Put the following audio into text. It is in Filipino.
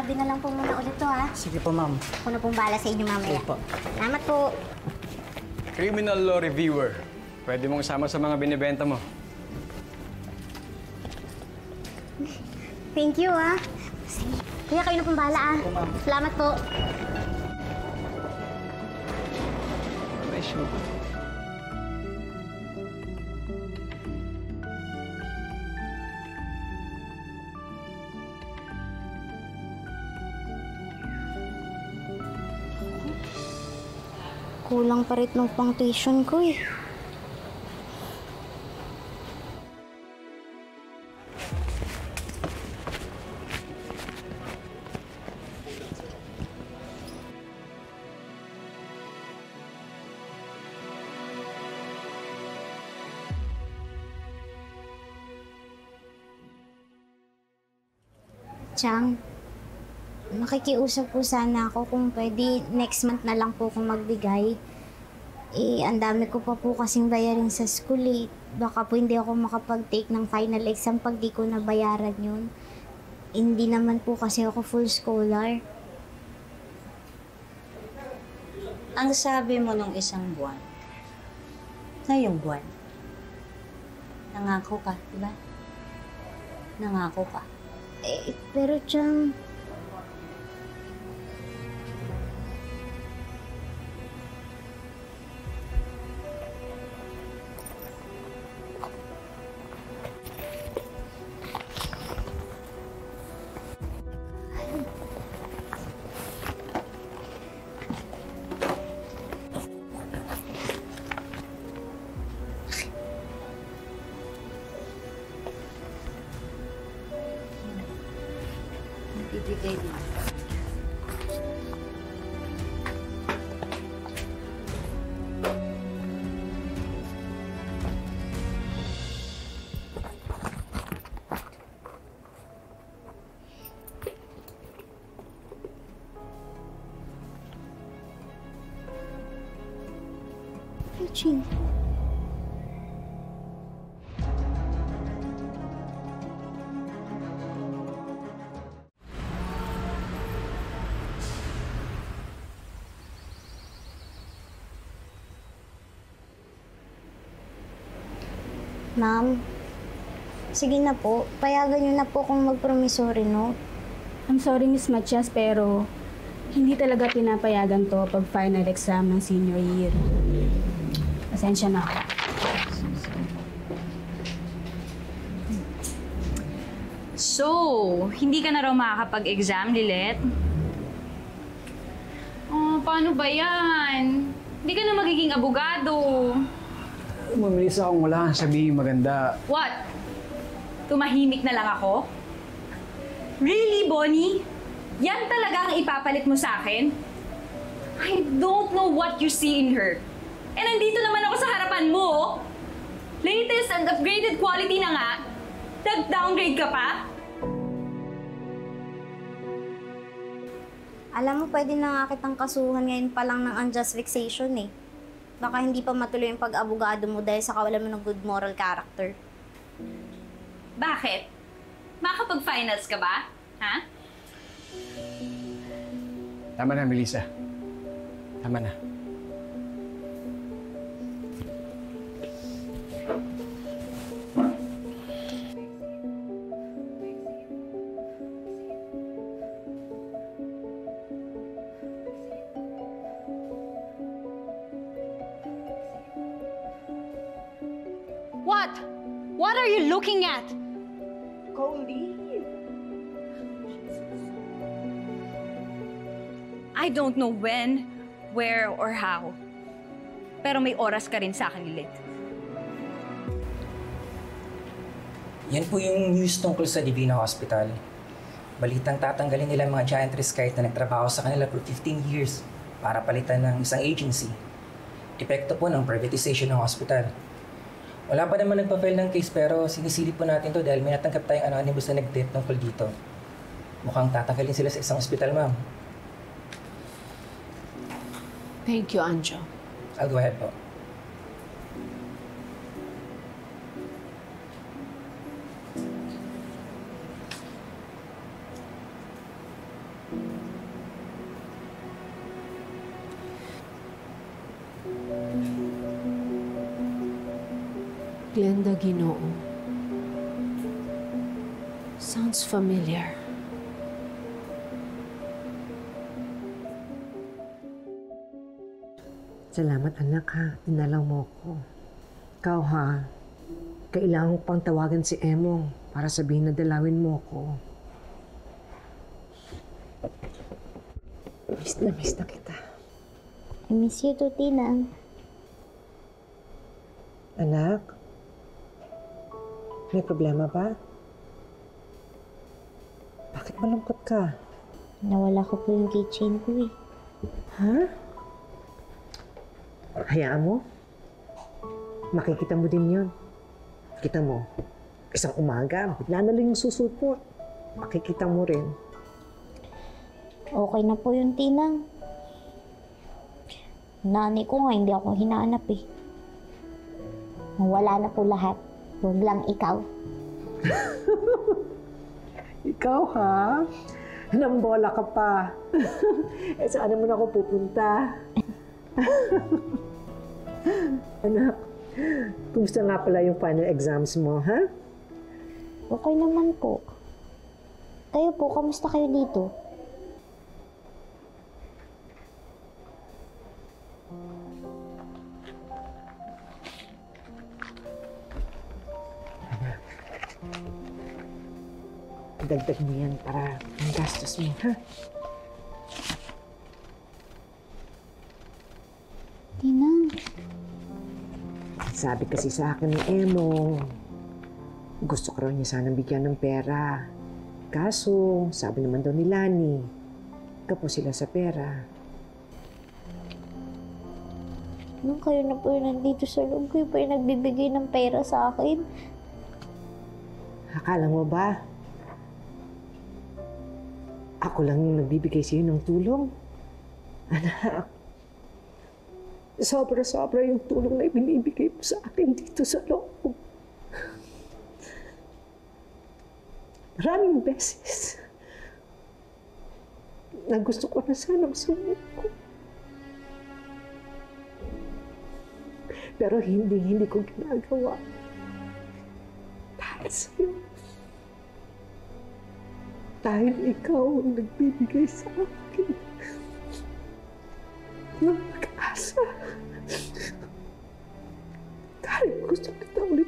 itabi na lang po muna ulit to, ha? Sige po, ma'am. Ako na pong bala sa inyo mamaya. Sige po. Salamat po. Criminal law reviewer. Pwede mong isama sa mga binibenta mo. Thank you, ha? Sige. Kuya, kayo na pong bala, ha? Opo, ma'am. Salamat po. Nice shoe. Kulang pa rin ng pang tuition ko, eh. Chang, makikiusap po sana ako kung pwede next month na lang po kung magbigay. Eh, ang dami ko pa po kasing bayarin sa school, eh. Baka po hindi ako makapag-take ng final exam pag di ko nabayaran yun. Hindi naman po kasi ako full scholar. Ang sabi mo nung isang buwan, ngayong buwan, nangako ka, di ba? Nangako ka. Eh, pero Chang, Bibigay din. Regine. Ma'am, sige na po. Payagan niyo na po kung mag-promissory note. I'm sorry, Miss Matias, pero hindi talaga pinapayagan to pag final exam ng senior year. Pasensya na. So, hindi ka na raw makakapag-exam, Lilet? Oh, paano ba yan? Hindi ka na magiging abogado. Mabilis akong wala kang sabihin maganda. What? Tumahimik na lang ako? Really, Bonnie? Yan talaga ang ipapalit mo sa akin? I don't know what you see in her. Eh, nandito naman ako sa harapan mo, oh. Latest and upgraded quality na nga. Nag-downgrade ka pa? Alam mo, pwede na nga kitang kasuhan ngayon pa lang ng unjust vexation, eh. Baka hindi pa matuloy yung pag-abogado mo dahil sa kawalan mo ng good moral character. Bakit? Makapag-finals ka ba? Ha? Tama na, Melissa. Tama na. What? What are you looking at? I don't know when, where, or how. Pero may oras ka rin sa akin, Lilith. Yan po yung news tungkol sa Divina Hospital. Balitang tatanggalin nila mga giant risk kahit na nagtrabaho sa kanila for 15 years para palitan ng isang agency. Epekto po ng privatization ng hospital. Wala pa naman nagpa-file ng case pero sinisilip po natin to dahil may natanggap tayong anonymous na nag-tip tungkol dito. Mukhang tatanggalin sila sa isang ospital, ma'am. Thank you, Anjo. I'll go ahead po. Glenda Ginoo. Sounds familiar. Salamat anak ha, tinalaw mo ko. Ikaw ha, kailangan ko pang tawagan si Emong para sabihin na dalawin mo ko. Miss na kita. I miss you too, Tinang. Anak, may problema ba? Bakit malungkot ka? Nawala ko po yung keychain ko eh. Ha? Hayaan mo. Makikita mo din yun. Kita mo, isang umaga, bigla na lang yung susunod mo. Makikita mo rin. Okay na po yung Tinang. Nanay ko nga, hindi ako hinahanap eh. Wala na po lahat. Huwag lang ikaw. Ikaw ha? Nambola ka pa. Eh, saan naman ako pupunta? Anak, kumusta nga pala yung final exams mo, ha? Okay naman po. Kayo po, kamusta kayo dito? Dagdag mo yan para ang gastos mo, ha? Tinang. Sabi kasi sa akin ni Emo, gusto ko raw niya sanang bigyan ng pera. Kaso, sabi naman daw ni Lani, kapo sila sa pera. Nung kayo na po yung nandito sa loob, kayo pa yung nagbibigay ng pera sa akin. Akala mo ba? Ako lang yung nagbibigay sa'yo ng tulong? Anak, sobra-sobra yung tulong na ibinibigay mo sa akin dito sa loob. Maraming beses na gusto ko na sanang sumuko. Pero hindi ko ginagawa. Dahil sa'yo. Dahil ikaw ang nagbibigay sa akin ng pag-asa. Dahil gusto kita ulit